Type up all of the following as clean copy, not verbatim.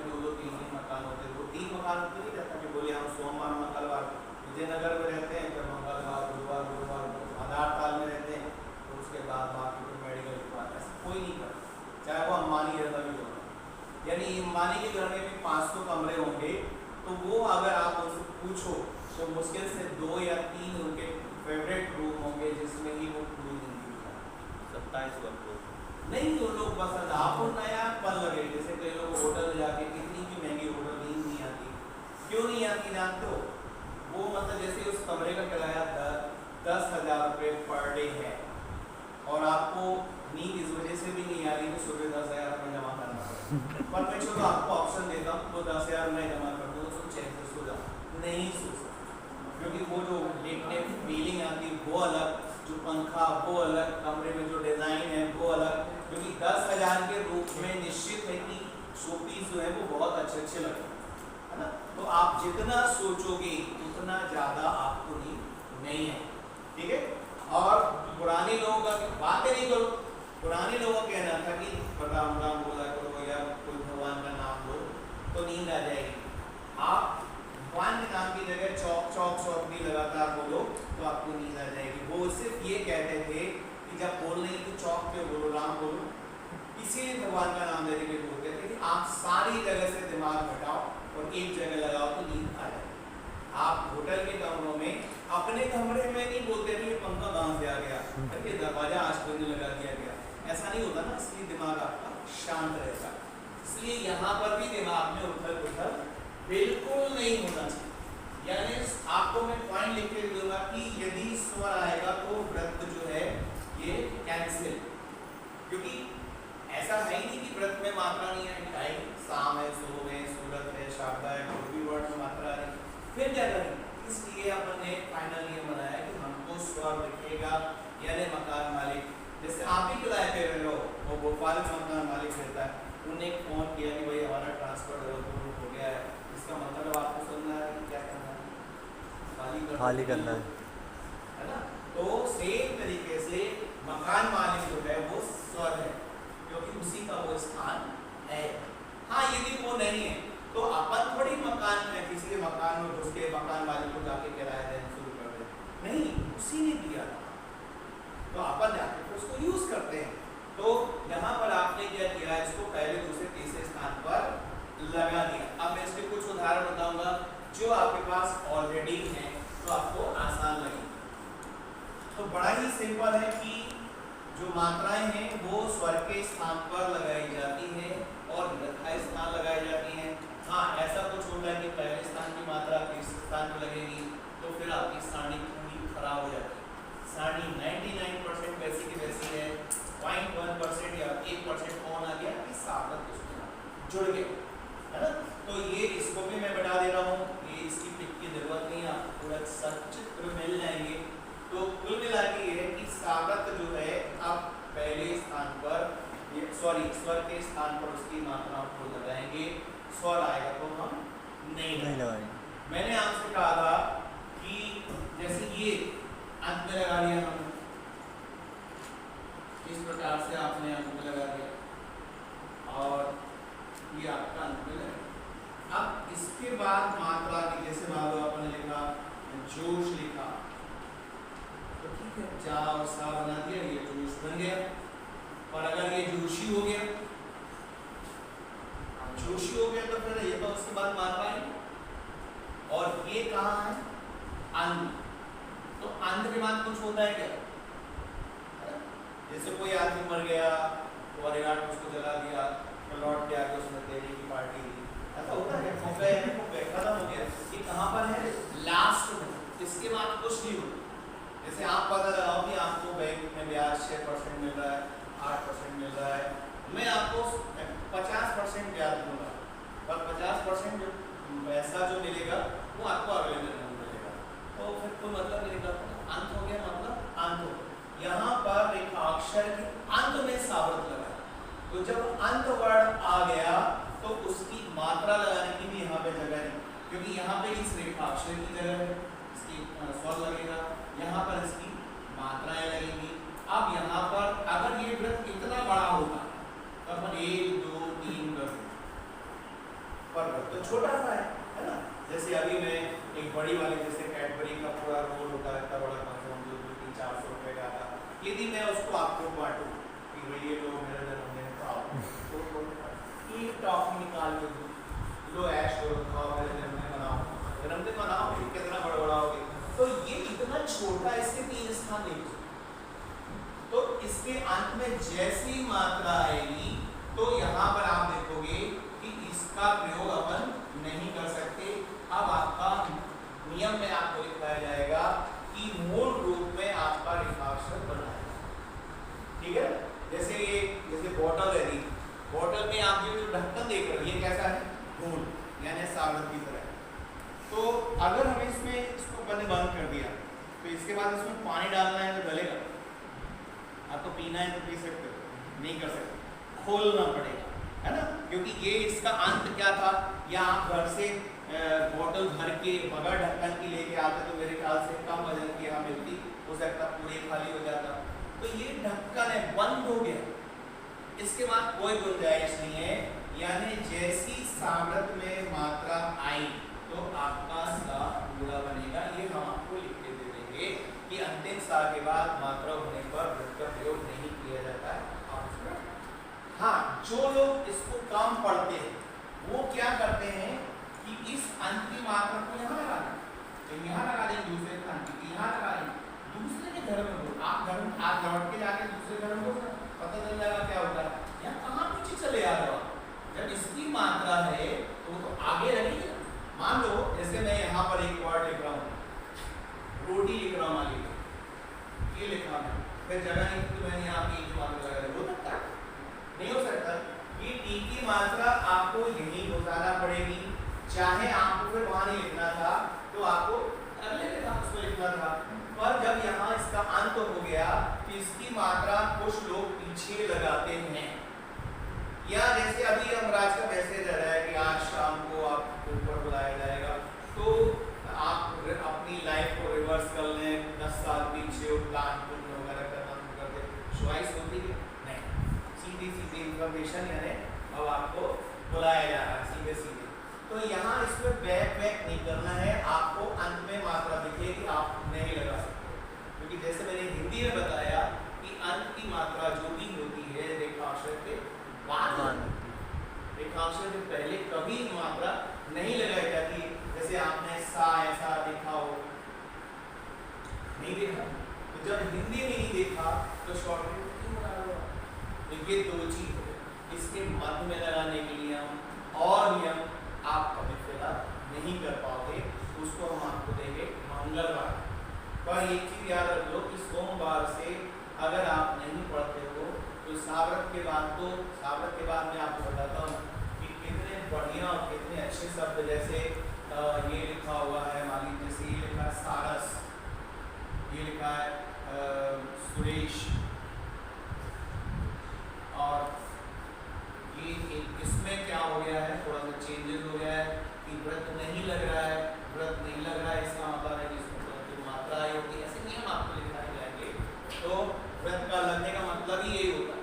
दो दो तीन तीन मकान होते, वो तीन मकान तो नहीं रहता कि बोले हम सोमवार मंगलवार विजयनगर में रहते हैं, फिर मंगलवार बुधवार गुरुवार आधार ताल में रहते हैं, तो उसके बाद बाकी कोई मेडिकल की बात ऐसा कोई नहीं करता, चाहे वो अंबानी रहता भी हो। यानी अंबानी के घर में भी 500 कमरे होंगे, तो वो अगर आप उनसे पूछो तो मुश्किल से 2 या 3 उनके फेवरेट रूम होंगे जिसमें ही वो पूरी जिंदगी गुजारें। 27 वर्ग नहीं, वो लोग बस आपको नया पल लगे, जैसे कई लोग होटल जाके कितनी भी महंगी होटल नींद नहीं आती, क्यों नहीं आती जानते हो? वो मतलब जैसे उस कमरे का किराया 10,000 रुपये पर डे है और आपको नींद इस वजह से भी नहीं आ रही कि सुबह 10,000 रुपये जमा करना पड़े, पर मैं चलो आपको ऑप्शन देता हूँ, वो 10,000 मैं जमा कर दूँ तो चैन से सो जाओ, नहीं सो सकते, क्योंकि वो जो लेटने की फीलिंग आती है वो अलग, जो पंखा वो अलग, कमरे में जो डिज़ाइन है वो अलग, क्योंकि 10,000 के रूप में निश्चित है कि शोपीस जो है वो बहुत अच्छे अच्छे लगते हैं, है ना? तो आप जितना सोचोगे उतना ज़्यादा आपको नहीं है, ठीक है? और पुराने लोगों का बातें नहीं करो, पुराने लोगों का कहना था कि राम राम बोला करो या कोई भगवान का नाम लो तो नींद आ जाएगी। आप भगवान के नाम की जगह चौक चौक चौक भी लगातार बोलो तो आपको नींद आ जाएगी। वो सिर्फ ये कहते थे कि जब बोल रही तो चौक पे बोलो, राम बोलो, इसीलिए भगवान का नाम लेने के लिए बोलते थे कि आप सारी जगह से दिमाग हटाओ और एक जगह लगाओ तो नींद आ जाए। आप होटल के कमरों में अपने कमरे में नहीं बोलते थे ये पंखा कहाँ से आ गया, ये दरवाजा आज कोई नहीं लगा दिया गया, ऐसा नहीं होता ना, इसलिए दिमाग आपका शांत रहता। इसलिए यहाँ पर भी दिमाग में उथल पुथल बिल्कुल नहीं होना चाहिए। यानी आपको मैं पॉइंट लिख के दूंगा कि यदि स्वर आएगा तो व्रत जो है ये कैंसिल, क्योंकि ऐसा है नहीं कि व्रत में मात्रा नहीं है, शाम है, सुबह है, सूरत है, शारदा है, कोई भी वर्ड में मात्रा नहीं, फिर क्या करेंगे? इसलिए अपन ने फाइनल ये बनाया कि हमको स्वर लिखेगा, यानी मकान मालिक, जैसे आप ही किराए पे रह रहे हो, वो भोपाल में मकान मालिक रहता है, उन्होंने फोन किया कि भाई हमारा ट्रांसफर हो गया है, इसका मतलब आपको समझना है कि क्या करना है, खाली करना है ना? तो सेम तरीके से मकान मालिक जो है वो स्वर है, क्योंकि उसी का वो स्थान है। हाँ, यदि वो नहीं है तो अपन थोड़ी मकान में किसी के मकान में घुस के मकान मालिक को जाके किराया देना शुरू कर दे, नहीं, उसी ने दिया था तो अपन जाके तो उसको यूज करते हैं। तो यहाँ पर आपने क्या किया, इसको पहले दूसरे तीसरे स्थान पर लगा दिया। अब मैं इसके कुछ उदाहरण बताऊंगा जो आपके पास ऑलरेडी हैं तो आपको आसान लगे। तो बड़ा ही सिंपल है कि जो मात्राएं हैं वो स्वर के स्थान पर लगाई जाती हैं और यथाई स्थान लगाई जाती हैं। हाँ, ऐसा कुछ होता है कि पहले स्थान की मात्रा तीसरे स्थान पर लगेगी तो फिर आपकी सारणी पूरी खराब हो जाती है। सारणी 99% वैसी की वैसी है, 0.1% या 1% कौन आ गया कि सार्थक उसमें जुड़ गया, है ना? तो ये इसको भी मैं बता दे रहा हूँ, ये इसकी पिक की जरूरत नहीं है, आपको पूरा सचित्र मिल जाएंगे। तो कुल मिला के ये है कि सार्थक जो है आप पहले स्थान पर स्वर के स्थान पर उसकी मात्राओं को लगाएंगे, स्वर आएगा तो हम नहीं लगाएंगे। मैंने आपसे कहा था कि जैसे ये अंत में लगा दिया हम, इस प्रकार से आपने अंत में लगा दिया और ये आपका अंत में लगा। अब इसके बाद मात्रा की, जैसे मान लो आपने लिखा जोश लिखा तो ठीक है, जा और सा बना दिया, ये जोश बन गया। और अगर ये जोशी हो गया, जोशी हो गया तो फिर ये तो उसके बाद मात्रा है। और ये कहाँ है? अंत। तो अंत के बाद कुछ होता है क्या? जैसे कोई आदमी मर गया तो परिवार ने उसको जला दिया, तो लौट के आके उसने तेरी की पार्टी दी, ऐसा होता है? खत्म हो गया। ये कहाँ पर है? लास्ट में। इसके बाद कुछ नहीं होता। जैसे आप पता लगाओ कि आपको बैंक में ब्याज 6% मिल रहा है, 8% मिल रहा है, मैं आपको 50% ब्याज दूंगा, पर 50% जो पैसा जो मिलेगा वो आपको अगले महीने में मिलेगा, तो फिर कोई मतलब नहीं निकलता। अंत हो गया, मतलब अंत हो गया। यहाँ पर रेखाक्षर के अंत में सावर्त लगा, तो जब अंत वर्ण आ गया तो उसकी मात्रा लगाने की भी यहाँ पे जगह नहीं, क्योंकि यहाँ पे इस रेखाक्षर की जगह है, इसकी स्वर लगेगा, यहाँ पर इसकी मात्राएं लगेंगी। अब यहाँ पर अगर ये वृत्त इतना बड़ा होता तो अपन 1 2 3 कर पर तो छोटा सा है ना। जैसे अभी मैं एक बड़ी वाली जैसे कैडबरी का पूरा रोल होता है, इतना बड़ा कंफर्म जो 300-400 रुपए का था, यदि मैं उसको आपको बांटूं कि भाई ये लो मेरा जन्मदिन तो आपको ये टॉफी निकाल के दो, लो ऐश करो, खाओ, मेरे जन्मदिन मनाओ, कितना बड़ा बड़ा हो गया। तो ये इतना छोटा, इसके 3 स्थान नहीं हो सकते। तो इसके अंत में जैसी मात्रा आएगी तो यहाँ पर आप देखोगे कि इसका प्रयोग अपन नहीं कर सकते। अब आपका नियम में आपको लिखाया जाएगा कि मूल रूप में आपका रेखांश बनाएगा, ठीक है। जैसे बॉटल है, बॉटल में आप जो ढक्कन देख रहे हो ये कैसा है, घून यानी सागर की तरह। तो अगर हमें इसको बंद कर दिया तो इसके बाद इसमें पानी डालना है तो गलेगा, आपको पीना है तो पी सकते हो, नहीं कर सकते, खोलना पड़ेगा, है ना। क्योंकि ये इसका अंत क्या था, या आप घर से बोतल भर के बगैर ढक्कन की लेके आते तो मेरे ख्याल से कम वजन की यहाँ मिलती, हो सकता पूरे खाली हो जाता। तो ये ढक्कन है, बंद हो गया, इसके बाद कोई गुंजाइश नहीं है। यानी जैसी सामर्थ में मात्रा आई तो आपका सा पूरा बनेगा। ये हम आपको लिख के दे देंगे कि अंतिम सा के बाद मात्रा होने पर वृत्त का प्रयोग नहीं किया जाता है। हाँ, जो लोग इसको कम पढ़ते हैं वो क्या करते हैं कि इस अंत की मात्रा को यहाँ लगा दें, तो यहाँ लगा दें, दूसरे स्थान की यहाँ लगा दें, दूसरे के घर में हो, आप घर में आप लौट के जाके दूसरे घर में हो, पता चल जाएगा क्या होता है। यहाँ कहाँ पीछे चले आ रहे हो, जब इसकी मात्रा है तो वो तो आगे रहेगी। मान लो जैसे मैं यहाँ पर एक वर्ड लिख रहा हूँ, रोटी लिख रहा हूँ, मान लीजिए ये लिखा है, फिर जगह नहीं तो मैंने यहाँ पे जो मात्रा लगा हो सकता है, नहीं हो सकता। ये टी की मात्रा आपको यही घुसाना पड़ेगी, चाहे आपको फिर वहां नहीं लिखना था तो आपको अगले के साथ उसको लिखना था। पर जब यहाँ इसका अंत हो गया तो इसकी मात्रा कुछ लोग पीछे लगाते हैं, या जैसे अभी यमराज का मैसेज आ रहा है कि आज शाम को आपको ऊपर बुलाया जाएगा, तो आप अपनी लाइफ को रिवर्स कर लें, 10 साल पीछे और प्लान वगैरह करना शुरू कर दे, चॉइस होती है नहीं, सीधी इंफॉर्मेशन यानी अब आपको बुलाया जा रहा है सीधे सीधे। तो यहाँ इसमें बैक नहीं करना है, आपको अंत में मात्रा दिखेगी, आप नहीं लगा सकते, क्योंकि जैसे मैंने हिंदी में बताया कि अंत की मात्रा जो भी होती है रेखांश के बाद, रेखांश से पहले कभी मात्रा नहीं लगाई जाती। जैसे आपने सा ऐसा देखा हो, नहीं देखा, तो जब हिंदी में नहीं देखा तो शॉर्टकट क्यों बना रहा हो। तो ये दो चीज है, इसके मध्य में लगाने के लिए हम और नियम आप कभी फिलहाल नहीं कर पाओगे, उसको हम आपको देंगे मंगलवार। पर एक चीज याद रख लो कि सोमवार से अगर आप नहीं पढ़ते हो तो सावरत के बाद मैं आपको बताता हूँ कि कितने बढ़िया और कितने अच्छे शब्द, जैसे ये लिखा हुआ है, मान लीजिए जैसे ये लिखा है सारस, ये लिखा है सुरेश, और ये इसमें क्या हो गया है, थोड़ा सा चेंजेस हो गया है कि व्रत नहीं लग रहा है, व्रत नहीं लग रहा है, इसका मतलब है कि इसमें जो मात्रा आई होगी, ऐसे नियम आपको लिखाए जाएंगे। तो व्रत का लगने का मतलब ही यही होता है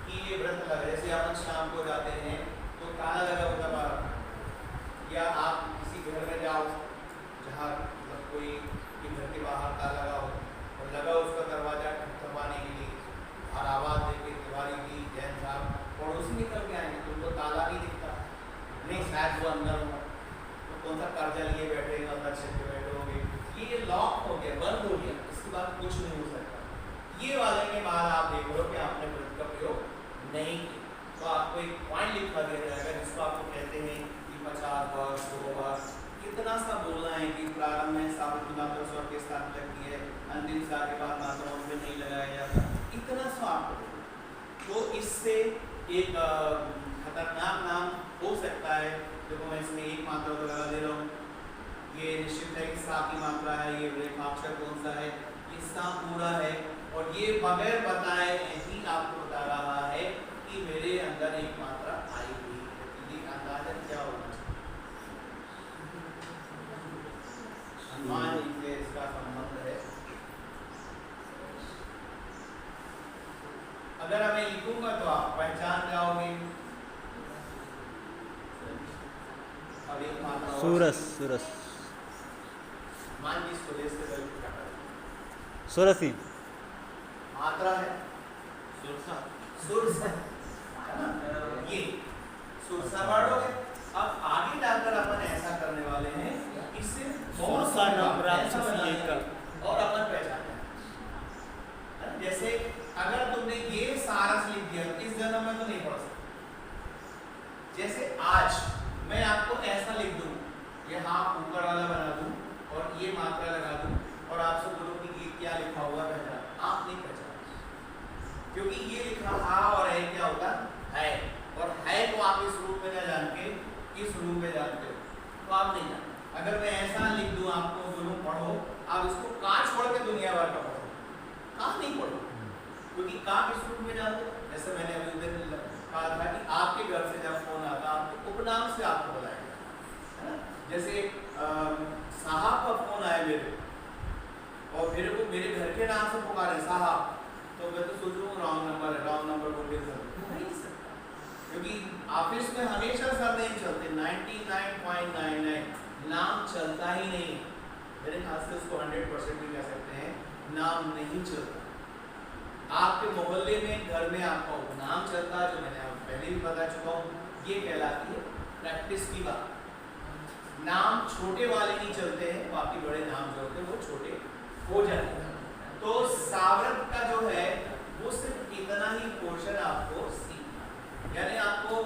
कि ये व्रत लग, जैसे अपन शाम को जाते हैं तो ताला लगा होता बाहर, या आप किसी घर में जाओ जहाँ मतलब कोई घर के बाहर ताला लगा हो और लगा उसका दरवाजा ठकवाने के लिए, और आवाज़ देके तिवारी की जैन साहब पड़ोसी निकल के आएंगे, तुमको ताला नहीं दिखता, नहीं शायद वो अंदर हो, तो कौन सा कर्जा लिए बैठे अंदर छत पे बैठे होंगे, ये लॉक हो गया, बंद हो गया, इसके बाद कुछ नहीं हो सकता। ये वाले के बाद आप देख लो कि आपने व्रत का प्रयोग नहीं किया, तो आपको एक पॉइंट लिखा दिया जाएगा जिसको आपको कहते हैं कि 50 बार 100 बार कितना सा बोलना है कि प्रारंभ में सावरत की मात्रा स्वर के साथ लगती है, अंतिम सा के बाद मात्रा उनमें नहीं लगाया जाता, इतना सा आपको। तो इससे एक खतरनाक नाम हो सकता है, देखो मैं इसमें एक मात्रा तो लगा दे रहा हूँ, ये निश्चित है कि सा की मात्रा है, ये रेखाक्षर कौन सा है, ये सा पूरा है, और ये बगैर बताए ऐसी आपको बता रहा है कि मेरे अंदर एक मात्रा आई हुई है, ये अंदाजा क्या होगा, अनुमान से इसका संबंध है। अगर मैं लिखूंगा तो आप पहचान जाओगे, अब एक मात्रा और सूरस सूरस मान की सुरेश से पहले क्या करें? सुरसी मात्रा है सुरसा सुरसा, है ना? ये सुरसा वर्ड हो गया। अब आगे जाकर अपन ऐसा करने वाले हैं कि सिर्फ बहुत सुरसा नंबर ऐसा बना एक का। लेंगे और अपन पहचान लेंगे। जैसे अगर तुमने ये सारस लिख दिया इस जन्म में तो नहीं पढ़ सकते। जैसे आज मैं आपको ऐसा लिख दूं, ये हाँ ऊपर वाला बना दूं और ये मात्रा लगा दूं और आपसे बोलूं कि ये क्या लिखा होगा पहचान, आप नहीं पहचान, क्योंकि ये लिखा हा और है क्या होगा है, और है को आप इस रूप में ना जान के इस रूप में जानते हो तो आप नहीं जानते। अगर मैं ऐसा लिख दूं आपको बोलूं पढ़ो, आप इसको का छोड़ के दुनिया भर का पढ़ो, का नहीं पढ़ो, क्योंकि का किस रूप में जानते हो। जैसे मैंने अभी उधर कहा था कि आपके घर से जब फोन आता आपके उपनाम से आपको बुलाएगा, है ना? जैसे साहब का फोन आया मेरे और मेरे को मेरे घर के नाम से पुकारे साहब, तो मैं तो सोच रहा हूँ रॉन्ग नंबर है, रॉन्ग नंबर बोल के सर नहीं सकता, क्योंकि ऑफिस में हमेशा सर नहीं चलते, 99.99 नाम चलता ही नहीं। मेरे ख्याल से उसको 100% भी कह सकते हैं, नाम नहीं चलता। आपके मोहल्ले में घर में आपका उपनाम चलता है, जो मैंने आपको पहले भी बता चुका हूँ, ये कहलाती है प्रैक्टिस की बात। नाम छोटे वाले नहीं चलते हैं, बाकी बड़े नाम जो होते हैं वो छोटे हो जाते हैं। तो सावरत का जो है वो सिर्फ इतना ही पोर्शन आपको सीखना, यानी आपको